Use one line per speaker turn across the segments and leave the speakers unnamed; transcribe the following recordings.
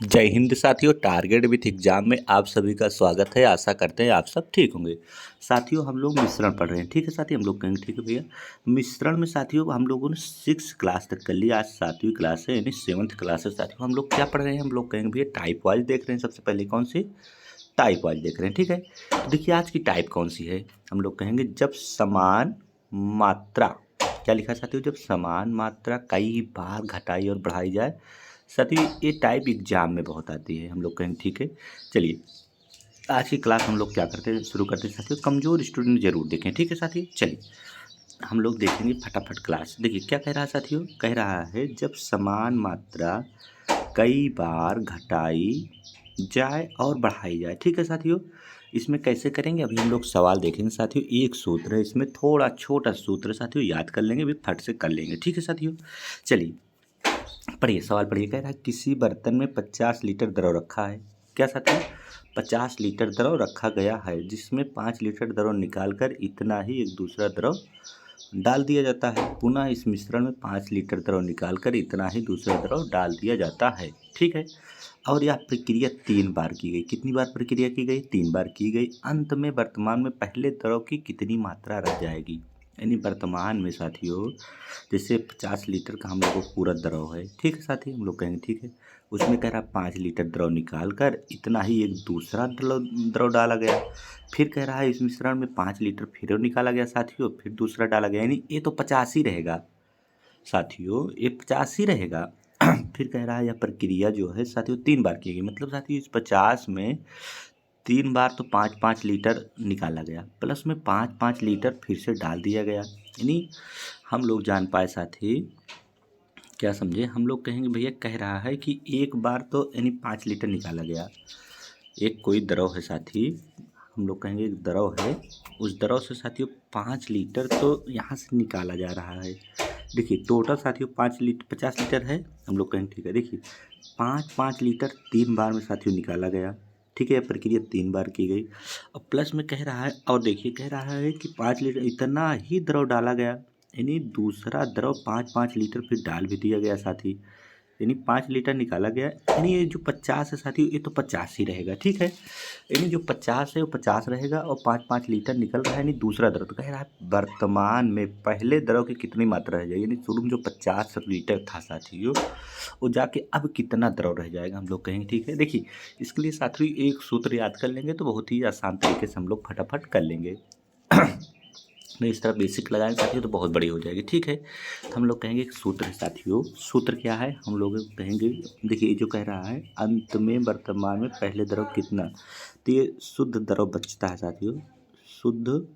जय हिंद साथियों। Target with exam में आप सभी का स्वागत है। आशा करते हैं आप सब ठीक होंगे। साथियों हम लोग मिश्रण पढ़ रहे हैं, ठीक है साथी। हम लोग कहेंगे ठीक है भैया। मिश्रण में साथियों हम लोगों ने 6 क्लास तक कर लिया, आज 7वीं क्लास है यानी 7th क्लास है साथियों। हम लोग क्या पढ़ रहे हैं, हम लोग कहेंगे भैया टाइप वाइज देख रहे हैं। सबसे पहले कौन सी टाइप वाइज देख रहे हैं, ठीक है। तो देखिए आज की टाइप कौन सी है, हम लोग कहेंगे जब समान मात्रा, क्या लिखा है साथियों, जब समान मात्रा कई बार घटाई और बढ़ाई जाए। साथियों ये टाइप एग्जाम में बहुत आती है, हम लोग कहेंगे ठीक है। चलिए आज की क्लास हम लोग क्या करते हैं, शुरू करते हैं साथियों। कमजोर स्टूडेंट जरूर देखें, ठीक है साथी। चलिए हम लोग देखेंगे फटाफट क्लास। देखिए क्या कह रहा है साथियों, कह रहा है जब समान मात्रा कई बार घटाई जाए और बढ़ाई जाए, ठीक है साथियों। इसमें कैसे करेंगे अभी हम लोग सवाल देखेंगे साथियों। एक सूत्र है इसमें, थोड़ा छोटा सूत्र है साथियों, याद कर लेंगे, अभी फट से कर लेंगे, ठीक है साथियों। चलिए पढ़िए, सवाल पढ़िए। कह रहा है किसी बर्तन में 50 लीटर द्रव रखा है। क्या साथियों, 50 लीटर द्रव रखा गया है जिसमें 5 लीटर द्रव निकालकर इतना ही एक दूसरा द्रव डाल दिया जाता है। पुनः इस मिश्रण में 5 लीटर द्रव निकालकर इतना ही दूसरा द्रव डाल दिया जाता है, ठीक है। और यह प्रक्रिया 3 बार की गई। कितनी बार प्रक्रिया की गई, 3 बार की गई। अंत में वर्तमान में पहले द्रव की कितनी मात्रा रह जाएगी। यानी वर्तमान में साथियों जैसे 50 लीटर का हम लोग को पूरा द्रव है, ठीक है साथी, हम लोग कहेंगे ठीक है। उसमें कह रहा 5 लीटर द्रव निकाल कर इतना ही एक दूसरा द्रव डाला गया। फिर कह रहा है इस मिश्रण में 5 लीटर फिर निकाला गया साथियों, फिर दूसरा डाला गया, यानी ये तो 50 ही रहेगा साथियों, ये 50 ही रहेगा। फिर कह रहा है यह प्रक्रिया जो है साथियों 3 बार की गई। मतलब साथियों इस 50 में 3 बार तो 5-5 लीटर निकाला गया, प्लस में 5-5 लीटर फिर से डाल दिया गया। यानी हम लोग जान पाए साथी, क्या समझे, हम लोग कहेंगे भैया कह रहा है कि एक बार तो यानी 5 लीटर निकाला गया। एक कोई द्रव है साथी, हम लोग कहेंगे एक द्रव है, उस द्रव से साथियों 5 लीटर तो यहाँ से निकाला जा रहा है। देखिए टोटल साथियों 50 लीटर है, हम लोग कहेंगे ठीक है। देखिए 5-5 लीटर 3 बार में साथियों निकाला गया, ठीक है। प्रक्रिया 3 बार की गई और प्लस में कह रहा है, और देखिए कह रहा है कि 5 लीटर इतना ही द्रव डाला गया, यानी दूसरा द्रव 5-5 लीटर फिर डाल भी दिया गया साथी। यानी 5 लीटर निकाला गया, यानी ये जो 50 है साथियों ये तो 50 ही रहेगा, ठीक है। यानी जो 50 है वो 50 रहेगा और 5-5 लीटर निकल रहा है, यानी दूसरा द्रव। तो कह रहा है वर्तमान में पहले द्रव की कितनी मात्रा रह जाएगी, यानी शुरू में जो 50 लीटर था साथियों वो जाके अब कितना द्रव रह जाएगा, हम लोग कहेंगे ठीक है। देखिए इसके लिए साथियों एक सूत्र याद कर लेंगे तो बहुत ही आसान तरीके से हम लोग फटाफट कर लेंगे। नहीं इस तरह बेसिक लगाएंगे साथियों तो बहुत बड़ी हो जाएगी, ठीक है। तो हम लोग कहेंगे एक सूत्र है साथियों, सूत्र क्या है हम लोग कहेंगे। देखिए जो कह रहा है अंत में वर्तमान में पहले द्रव कितना, तो ये शुद्ध द्रव बचता है साथियों। शुद्ध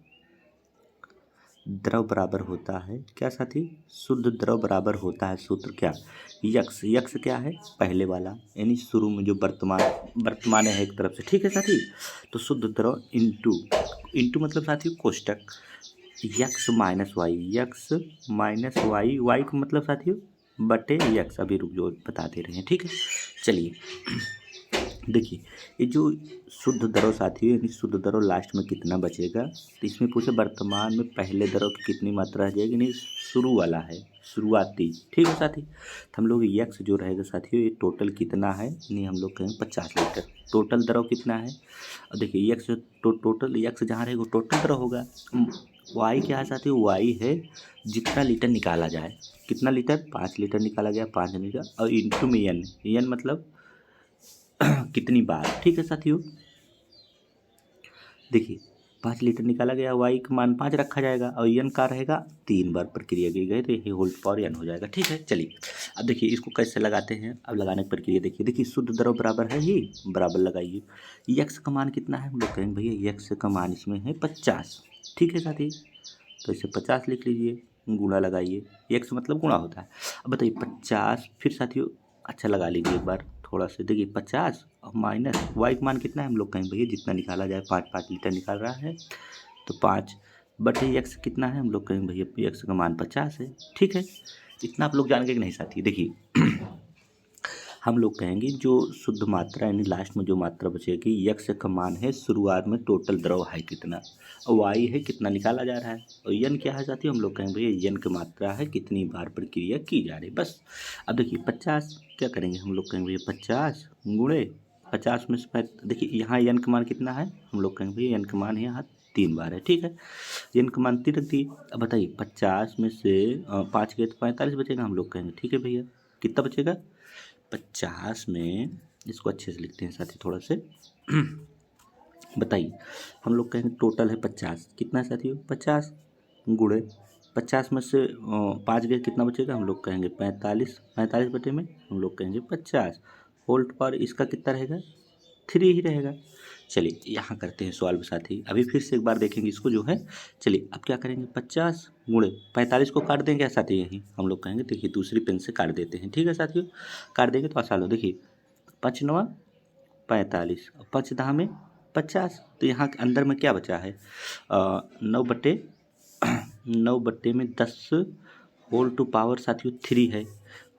द्रव बराबर होता है क्या साथी, शुद्ध द्रव बराबर होता है सूत्र क्या, यक्स। यक्स क्या है, पहले वाला, यानी शुरू में जो वर्तमान है एक तरफ से, ठीक है साथी। तो शुद्ध द्रव इंटू, इंटू मतलब साथियों कोष्टक, x minus y, x minus y, y को मतलब साथियों बटे यक्स, अभी रुक जो बता दे रहे हैं, ठीक है। चलिए देखिए ये जो शुद्ध द्रव साथियों यानी शुद्ध द्रव लास्ट में कितना बचेगा, तो इसमें पूछे वर्तमान में पहले द्रव की कितनी मात्रा रह जाएगी, नहीं शुरू वाला है, शुरुआती, ठीक है साथी। तो हम लोग यक्स जो रहेगा साथियों ये टोटल कितना है, नहीं हम लोग कहेंगे 50 लीटर। टोटल द्रव कितना है, और देखिए यक्स टोटल यक्स जहाँ रहेगा टोटल द्रव होगा। वाई क्या है साथियों, वाई है जितना लीटर निकाला जाए, कितना लीटर, 5 लीटर निकाला गया, 5 लीटर, और इंटू में एन, एन मतलब कितनी बार, ठीक है साथियों। देखिए 5 लीटर निकाला गया, वाई का मान 5 रखा जाएगा और एन का रहेगा 3 बार प्रक्रिया की गई, तो ये होल पावर एन हो जाएगा, ठीक है। चलिए अब देखिए इसको कैसे लगाते हैं, अब लगाने की प्रक्रिया देखिए। देखिए शुद्ध द्रव बराबर है ही, बराबर लगाइए। यक्स का मान कितना है, हम लोग कहेंगे भैया यक्स का मान इसमें है 50, ठीक है साथी। तो इसे 50 लिख लीजिए, गुणा लगाइए, यक्स मतलब गुणा होता है। अब बताइए 50 फिर साथियों, अच्छा लगा लीजिए एक बार थोड़ा सा। देखिए 50 और माइनस वाई का मान कितना है, हम लोग कहेंगे भैया जितना निकाला जाए, 5-5 लीटर निकाल रहा है तो 5 बटे यक्स कितना है, हम लोग कहेंगे भैया यक्स का मान 50 है, ठीक है। इतना आप लोग जान गए कि नहीं साथी। देखिए हम लोग कहेंगे जो शुद्ध मात्रा यानी लास्ट में जो मात्रा बचेगी, यक्स का मान है शुरुआत में टोटल द्रव है कितना, और वाई है कितना निकाला जा रहा है, और यन क्या है साथियों, हम लोग कहेंगे भैया यन की मात्रा है कितनी बार प्रक्रिया की जा रही है, बस। अब देखिए 50 क्या करेंगे, हम लोग कहेंगे भैया 50 गुणे 50 में से देखिए यहाँ यन का मान कितना है, हम लोग कहेंगे भैया यन का मान यहाँ 3 बार है, ठीक है। यन का मान 3 रख दिए। अब बताइए 50 में से 5 गए तो 45 बचेगा, हम लोग कहेंगे ठीक है भैया कितना बचेगा 50 में, इसको अच्छे से लिखते हैं साथी थोड़ा से बताइए हम लोग कहेंगे टोटल है 50, कितना साथियों 50 गुणे 50 में से 5 गए कितना बचेगा, हम लोग कहेंगे 45, 45 बटे में हम लोग कहेंगे 50 होल्ड पर इसका कितना रहेगा 3 ही रहेगा। चलिए यहाँ करते हैं सवाल साथी, अभी फिर से एक बार देखेंगे इसको जो है। चलिए अब क्या करेंगे 50 गुणे 45 को काट देंगे साथी, यहीं हम लोग कहेंगे देखिए दूसरी पेन से काट देते हैं, ठीक है साथियों, काट देंगे तो आसान हो। देखिए 5 9 45 और 5 10 में 50, तो यहाँ के अंदर में क्या बचा है 9 बट्टे में 10 होल टू पावर साथियों 3 है,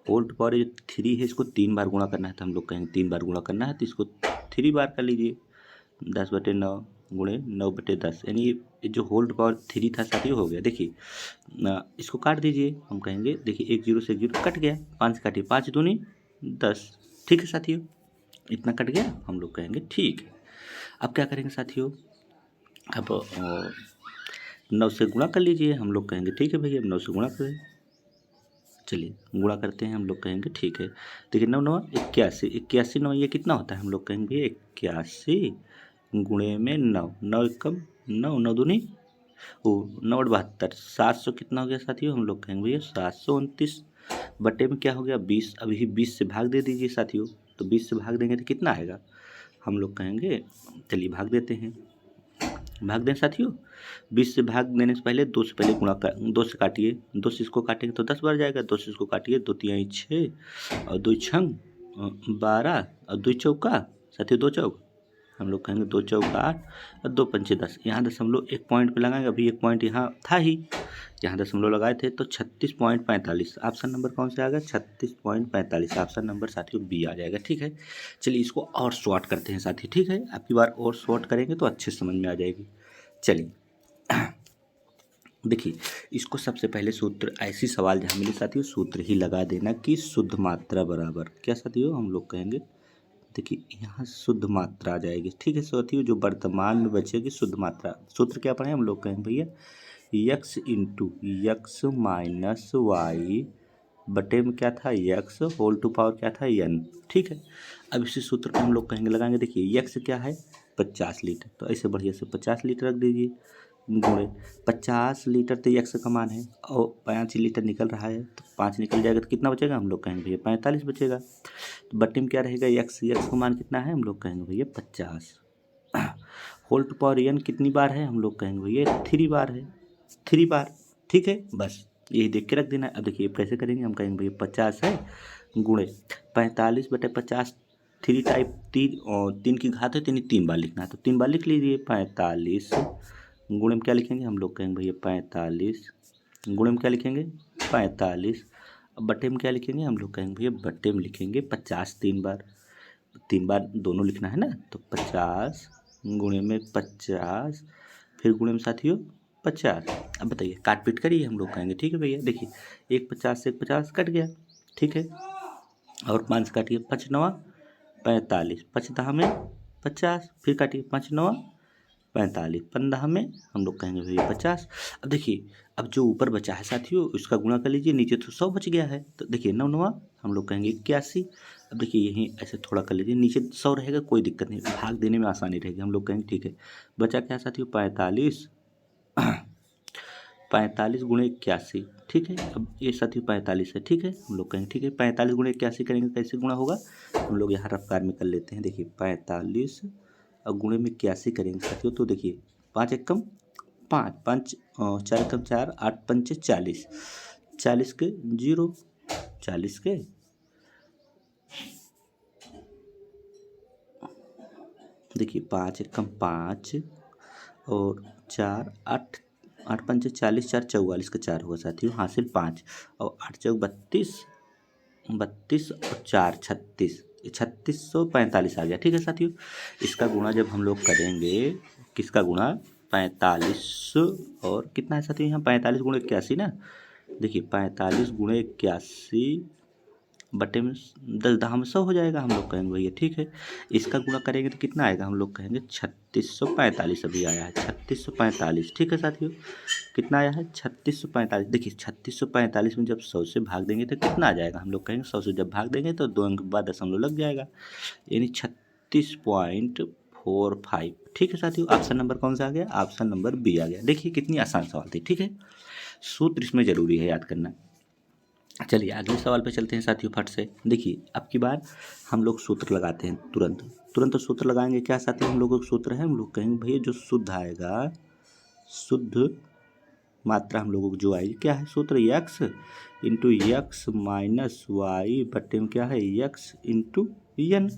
होल टू पावर जो 3 है इसको 3 बार गुणा करना है, तो हम लोग कहेंगे 3 बार गुणा करना है तो इसको 3 बार कर लीजिए, 10/9 गुणे 9/10 यानी ये जो होल टू पावर 3 था साथियों हो गया। देखिए इसको काट दीजिए, हम कहेंगे देखिए 1 0 से 1 0 कट गया, 5 काटिए 5 दूनी 10, ठीक है साथियों इतना कट गया, हम लोग कहेंगे ठीक है। अब क्या करेंगे साथियों, अब 9 से गुणा कर लीजिए, हम लोग कहेंगे ठीक है भैया अब 9 से गुणा करें, चलिए गुणा करते हैं, हम लोग कहेंगे ठीक है। देखिए 9 9 81, 81 9 ये कितना होता है, हम लोग कहेंगे भैया 81 गुणे में 9, 9 एकम 9, 9 दूनी 9 72, 700 कितना हो गया साथियों, हम लोग कहेंगे भैया 729 बटे में क्या हो गया 20, अभी 20 से भाग दे दीजिए साथियों, तो 20 से भाग देंगे तो कितना आएगा, हम लोग कहेंगे चलिए भाग देते हैं, भाग दें साथियों, 20 से भाग देने से पहले 2 से पहले गुणा कर, 2 से काटिए, 2 से इसको काटेंगे तो 10 बार जाएगा, 2 से इसको काटिए 2 तिहाई 6 और 2 छंग 12 और 2 चौका साथियों 2 चौक, हम लोग कहेंगे 2 चौक 8 और 2 पंचे 10, यहाँ दशमलव एक पॉइंट पे लगाएंगे, अभी एक पॉइंट यहाँ था ही, यहाँ दशमलव लगाए थे तो 36.45, ऑप्शन नंबर कौन से आ गया 36.45, ऑप्शन नंबर साथियों बी आ जाएगा, ठीक है। चलिए इसको और शॉर्ट करते हैं साथी, ठीक है आपकी बार और शॉर्ट करेंगे तो अच्छे समझ में आ जाएगी। चलिए देखिए इसको सबसे पहले सूत्र, ऐसी सवाल जहाँ मिले साथियों सूत्र ही लगा देना कि शुद्ध मात्रा बराबर क्या साथियों, हम लोग कहेंगे देखिए यहाँ शुद्ध मात्रा आ जाएगी, ठीक है साथियों, जो वर्तमान में बचेगी शुद्ध मात्रा, सूत्र क्या पढ़े हम लोग कहेंगे भैया x into x minus y बटे में क्या था यक्स होल टू पावर क्या था यन, ठीक है। अब इसी सूत्र को हम लोग कहेंगे लगाएंगे, देखिए यक्स क्या है 50 लीटर, तो ऐसे बढ़िया से 50 लीटर रख दीजिए गुणे 50 लीटर तो यक्स का मान है और 5 लीटर निकल रहा है, तो 5 निकल जाएगा तो कितना बचेगा, हम लोग कहेंगे भैया 45 बचेगा, तो बट्टे में क्या रहेगा यक्स, यक्स का मान कितना है, हम लोग कहेंगे भैया 50, होल टू पावर एन कितनी बार है, हम लोग कहेंगे भैया 3 बार है, 3 बार, ठीक है बस यही देख के रख देना। अब देखिए कैसे करेंगे, हम कहेंगे भैया 50 है गुणे 45/50, 3 टाइप 3 की घात है, 3 बार लिखना है तो 3 बार लिख लीजिए, 45 गुणे में क्या लिखेंगे, हम लोग कहेंगे भैया 45 गुणे में क्या लिखेंगे 45, अब बटे में क्या लिखेंगे, हम लोग कहेंगे भैया बटे में लिखेंगे 50, 3 बार दोनों लिखना है ना, तो 50 गुणे में 50 फिर गुणे में साथियों 50, अब बताइए काट पीट करिए, हम लोग कहेंगे ठीक है भैया, देखिए एक 50 से एक 50 कट गया, ठीक है, और 5 काटिए 5 9 45, 5 10 में 50, फिर काटिए 5 9 45, 15 में हम लोग कहेंगे भैया 50। अब देखिए अब जो ऊपर बचा है साथियों उसका गुणा कर लीजिए, नीचे तो 100 बच गया है, तो देखिए 9 9 हम लोग कहेंगे 81, अब देखिए यहीं ऐसे थोड़ा कर लीजिए, नीचे 100 रहेगा कोई दिक्कत नहीं, भाग देने में आसानी रहेगी, हम लोग कहेंगे ठीक है, बचा क्या साथियों 45, 45 गुणे 81, ठीक है, अब ये साथियों 45 है, ठीक है, हम लोग कहेंगे ठीक है 45 गुणे 81 करेंगे कैसे गुणा होगा, हम लोग यहाँ रफ्तार में कर लेते हैं, देखिए 45 और गुणे में 81 करेंगे साथियों, तो देखिए 5 एकम 5 5 4 एकम 4 8 पंचे 40, 40 के 0 40 के देखिए 5 एकम 5 और 4 8 8 पंचे 40 4 44 का 4 होगा साथियों, हासिल 5 और 8 चौक 32 32 और 4 36, 3645 आ गया। ठीक है साथियों, इसका गुणा जब हम लोग करेंगे, किसका गुणा, 45 और कितना है साथियों यहाँ, 45 गुणे 81 ना। देखिए 45 गुणे 81 बटे में 10 दहाम 100 हो जाएगा, हम लोग कहेंगे भैया। ठीक है, इसका गुणा करेंगे तो कितना आएगा, हम लोग कहेंगे 3645 अभी आया है, 3645। ठीक है साथियों, कितना आया है 3645। देखिए 3645 में जब 100 से भाग देंगे तो कितना आ जाएगा, हम लोग कहेंगे 100 से जब भाग देंगे तो 2 अंक के बाद दशमलव लग जाएगा, यानी 36.45। ठीक है साथियों, ऑप्शन नंबर कौन सा आ गया, ऑप्शन नंबर बी आ गया। देखिए कितनी आसान सवाल थी। ठीक है, सूत्र इसमें जरूरी है याद करना। चलिए अगले सवाल पे चलते हैं साथियों फट से। देखिए अब की बार हम लोग सूत्र लगाते हैं, तुरंत तुरंत सूत्र लगाएंगे। क्या साथियों हम लोगों का सूत्र है, हम लोग कहेंगे भैया जो शुद्ध आएगा, शुद्ध मात्रा हम लोगों को जो आएगी, क्या है सूत्र, x into x minus y बटे में क्या है, यक्स इंटू यन।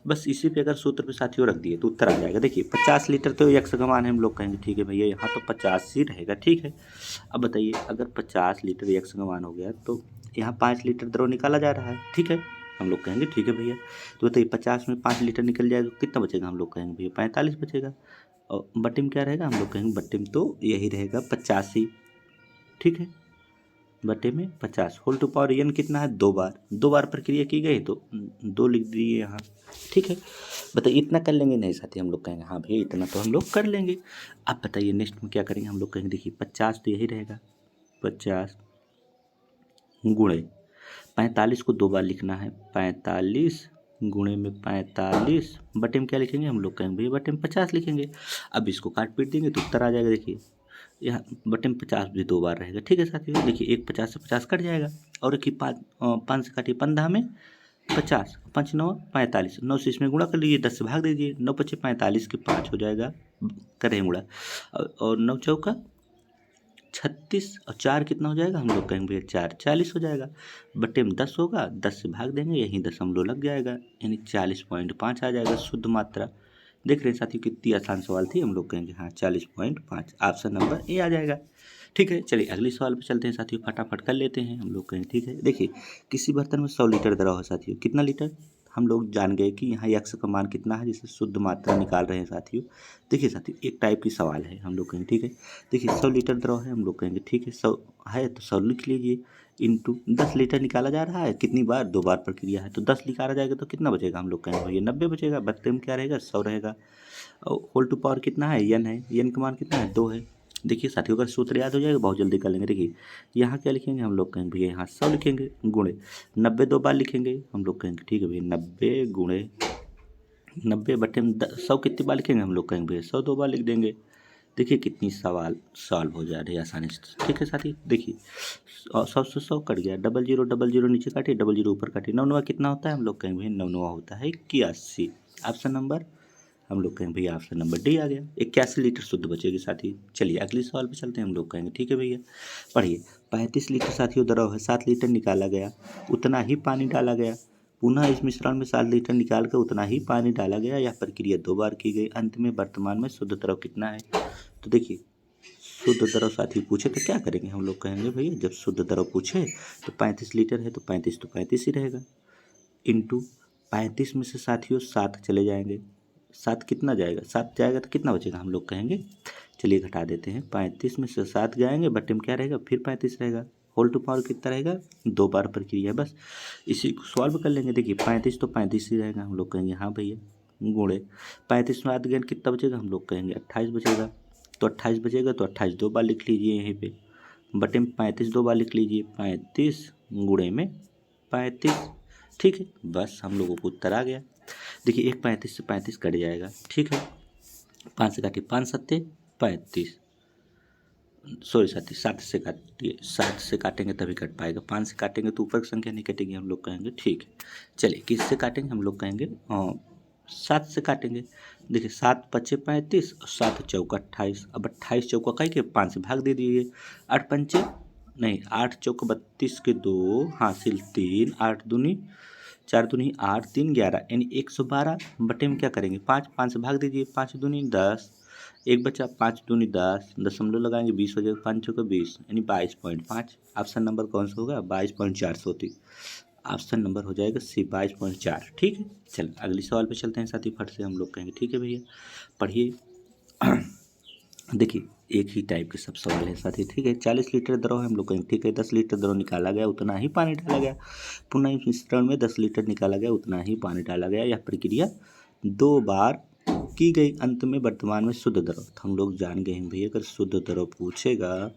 बस इसी पे अगर सूत्र पे साथियों रख दिए तो उत्तर आ जाएगा। देखिए 50 लीटर तो यक्स का मान है, हम लोग कहेंगे ठीक है भैया यहाँ तो 50 ही रहेगा। ठीक है, अब बताइए अगर 50 लीटर यक्स का मान हो गया तो यहाँ 5 लीटर द्रव निकाला जा रहा है। ठीक है, हम लोग कहेंगे ठीक है भैया। तो बताइए 50 में 5 लीटर निकल जाएगा तो कितना बचेगा, हम लोग कहेंगे भैया 45 बचेगा। और बटे में क्या रहेगा, हम लोग कहेंगे बटे में तो यही रहेगा 85। ठीक है, बटे में 50 होल टू पावर एन कितना है, 2 बार, 2 बार प्रक्रिया की गई तो 2 लिख दिए यहाँ। ठीक है, बताइए इतना कर लेंगे, नहीं साथी हम लोग कहेंगे हाँ भैया इतना तो हम लोग कर लेंगे। अब बताइए नेक्स्ट में क्या करेंगे, हम लोग कहेंगे देखिए 50 तो यही रहेगा, 50 गुणे 45 को 2 बार लिखना है, 45 गुणे में 45 बटे में क्या लिखेंगे, हम लोग कहेंगे भैया बटे में 50 लिखेंगे। अब इसको काट पीट देंगे तो उत्तर आ जाएगा। देखिए यहाँ बटे में 50 भी 2 बार रहेगा। ठीक है साथियों, देखिए एक 50 से 50 कट जाएगा और एक ही 5 से काटिए 15 में 50, 5 9 45, 9 से इसमें गुणा कर लीजिए, 10 से भाग दीजिए, 9 पचे 45 के 5 हो जाएगा, करें गुणा और 9 चौका 36 और 4 कितना हो जाएगा, हम लोग कहेंगे भैया 4 40 हो जाएगा। बटे में 10 होगा, 10 से भाग देंगे यहीं दशमलव लग जाएगा, यानी 40.5 आ जाएगा शुद्ध मात्रा। देख रहे हैं साथियों कितनी आसान सवाल थी, हम लोग कहेंगे हाँ 40.5, ऑप्शन नंबर ए आ जाएगा। ठीक है, चलिए अगले सवाल पे चलते हैं साथियों, फटाफट कर लेते हैं। हम लोग कहेंगे ठीक है, देखिए किसी बर्तन में 100 लीटर द्रव है साथियों, कितना लीटर, हम लोग जान गए कि यहाँ यक्स का मान कितना है, जिसे शुद्ध मात्रा निकाल रहे हैं साथियों। देखिए साथियों एक टाइप की सवाल है, हम लोग कहेंगे ठीक है, देखिए 100 लीटर द्रव है, हम लोग कहेंगे ठीक है 100 है तो 100 लिख लीजिए, इंटू 10 लीटर निकाला जा रहा है, कितनी बार, 2 बार प्रक्रिया है तो 10 निकाला जाएगा तो कितना बचेगा, हम लोग कहेंगे भैया 90 बचेगा। बत्ते में क्या रहेगा, 100 रहेगा। और होल टू पावर कितना है, एन है, एन का मान कितना है, 2 है। देखिए साथियों अगर सूत्र याद हो जाएगा बहुत जल्दी कर लेंगे। देखिए यहाँ क्या लिखेंगे, हम लोग कहेंगे भैया यहाँ 100 लिखेंगे, गुणे 90 2 बार लिखेंगे, हम लोग कहेंगे ठीक है भैया 90 गुणे 90 बटे में 100 कितनी बार लिखेंगे, हम लोग कहेंगे भैया 100 2 बार लिख देंगे। देखिए कितनी सवाल सॉल्व हो जा रही है आसानी से। ठीक है साथी, देखिए 100 से 100 कट गया, 00 नीचे काटिए, 00 ऊपर काटिए, 9 कितना होता है, हम लोग कहेंगे भैया 9 होता है 81। ऑप्शन नंबर, हम लोग कहेंगे भैया ऑप्शन नंबर डी आ गया, 81 लीटर शुद्ध बचेगी साथी। चलिए अगले सवाल पे चलते हैं, हम लोग कहेंगे ठीक है भैया पढ़िए, 35 लीटर साथियों द्रव है, 7 लीटर निकाला गया, उतना ही पानी डाला गया, पुनः इस मिश्रण में 7 लीटर निकाल कर उतना ही पानी डाला गया, यह प्रक्रिया 2 बार की गई, अंत में वर्तमान में शुद्ध द्रव कितना है। तो देखिए शुद्ध द्रव साथी पूछे तो क्या करेंगे, हम लोग कहेंगे भैया जब शुद्ध द्रव पूछे तो 35 लीटर है तो 35 ही रहेगा, इंटू 35 में से साथियों 7 चले जाएंगे, 7 कितना जाएगा, 7 जाएगा तो कितना बचेगा, हम लोग कहेंगे चलिए घटा देते हैं, 35 में से 7 जाएंगे, बटे में क्या रहेगा फिर 35 रहेगा, होल टू पावर कितना रहेगा, 2 बार प्रक्रिया है, बस इसी को सॉल्व कर लेंगे। देखिए 35 तो 35 ही रहेगा, हम लोग कहेंगे हाँ भैया, गुणे 35 में 8 गया कितना बचेगा, हम लोग कहेंगे 28 बचेगा। तो 28 बचेगा तो 28 2 बार लिख लीजिए यहीं पे, बटे में 35 2 बार लिख लीजिए, 35 गुणे में 35। ठीक है, बस हम लोगों को उत्तर आ गया। देखिए एक 35 से 35 कट जाएगा। ठीक है, 5 से काटिए, 5 सत्ते 35, सॉरी साथी 7 से काटिए, 7 से काटेंगे तभी कट पाएगा, 5 से काटेंगे तो ऊपर की संख्या नहीं कटेगी, हम लोग कहेंगे ठीक है। चलिए किससे काटेंगे, हम लोग कहेंगे 7 से काटेंगे। देखिए 7 पचे 35 और 7 चौका 28, अब 28 चौका कहीं के 5 से भाग दे दीजिए, 8 पंचे नहीं 8 चौका 32 के 2 हासिल 3, 8 दूनी 4 दूनी 8 3 11, यानी 112 बटे में क्या करेंगे 5 से भाग दीजिए, 5 दूनी 10, एक बचा 5 दूनी 10, दशमलव लगाएंगे 20 हो जाएगा, 5 चौका 20 यानी 22.5। ऑप्शन नंबर कौन सा होगा, 22.4 होती ऑप्शन नंबर हो जाएगा सी 22.4। ठीक है, चलिए अगले सवाल पे चलते हैं साथी, फट से हम लोग कहेंगे। ठीक है भैया, पढ़िए। देखिए एक ही टाइप के सब सवाल है साथी। ठीक है, 40 लीटर द्रव है हम लोग कहेंगे। ठीक है, 10 लीटर द्रव निकाला गया, उतना ही पानी डाला गया। पुनः इस मिश्रण में 10 लीटर निकाला गया, उतना ही पानी डाला गया। यह प्रक्रिया 2 बार की गई। अंत में वर्तमान में शुद्ध द्रव, तो हम लोग जान गए हैं भैया, अगर शुद्ध द्रव पूछेगा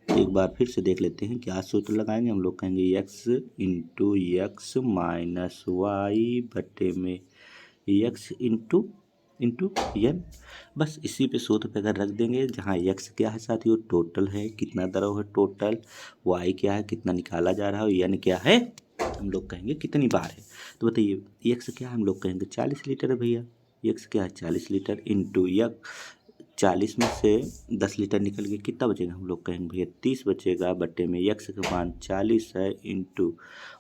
तो एक बार फिर से देख लेते हैं क्या सूत्र लगाएंगे। हम लोग कहेंगे x into x minus y बटे में x इंटू एन। बस इसी पे सूत्र पे अगर रख देंगे, जहाँ x क्या है साथियों, टोटल है, कितना द्रव है टोटल, y क्या है, कितना निकाला जा रहा है, n क्या है, हम लोग कहेंगे कितनी बार है। तो बताइए x क्या है, हम लोग कहेंगे 40 लीटर है भैया। x क्या है 40 लीटर इंटू 40 में से 10 लीटर निकल के कितना बचेगा, हम लोग कहेंगे भैया 30 बचेगा बटे में x का मान 40 है into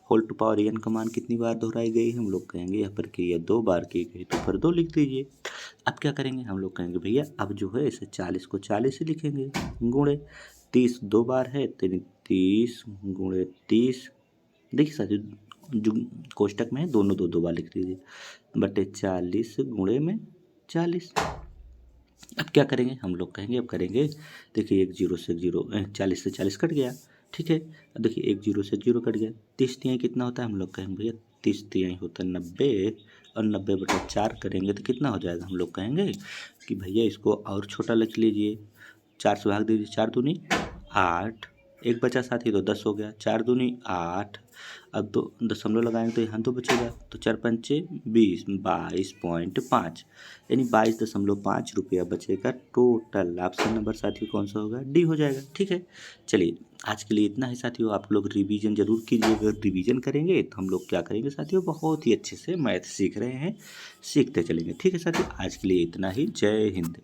whole to power n का मान कितनी बार दोहराई गई, हम लोग कहेंगे यह प्रक्रिया 2 बार की गई, तो फिर 2 लिख दीजिए। अब क्या करेंगे, हम लोग कहेंगे भैया अब जो है इसे 40 को 40 ही लिखेंगे, गुणे 30 2 बार है, 30 गुणे 30। देखिए साथियों जो कोष्टक में है दोनों 2 2 बार लिख दीजिए, बटे 40 गुणे में 40। अब क्या करेंगे, हम लोग कहेंगे अब करेंगे, देखिए एक जीरो से जीरो 40 से 40 कट गया। ठीक है, अब देखिए एक जीरो से जीरो कट गया, 30 तिहाई कितना होता है, हम लोग कहेंगे भैया 30 तिहाई होता है 90, और 90 बटा 4 करेंगे तो कितना हो जाएगा, हम लोग कहेंगे कि भैया इसको और छोटा लिख लीजिए, 4 से भाग दीजिए, 4 दूनी 8, एक बचा साथी तो 10 हो गया, 4 दूनी 8। अब 2 दशमलव लगाएंगे तो यहाँ 2 बचेगा, तो 4 पंचे 20, 22.5 यानी 22.5 रुपया बचेगा टोटल। ऑप्शन नंबर साथियों कौन सा होगा, डी हो जाएगा। ठीक है, चलिए आज के लिए इतना ही साथियों, आप लोग रिवीजन जरूर कीजिए। अगर रिवीजन करेंगे तो हम लोग क्या करेंगे साथियों, बहुत ही अच्छे से मैथ सीख रहे हैं, सीखते चलेंगे। ठीक है साथियों, आज के लिए इतना ही, जय हिंद।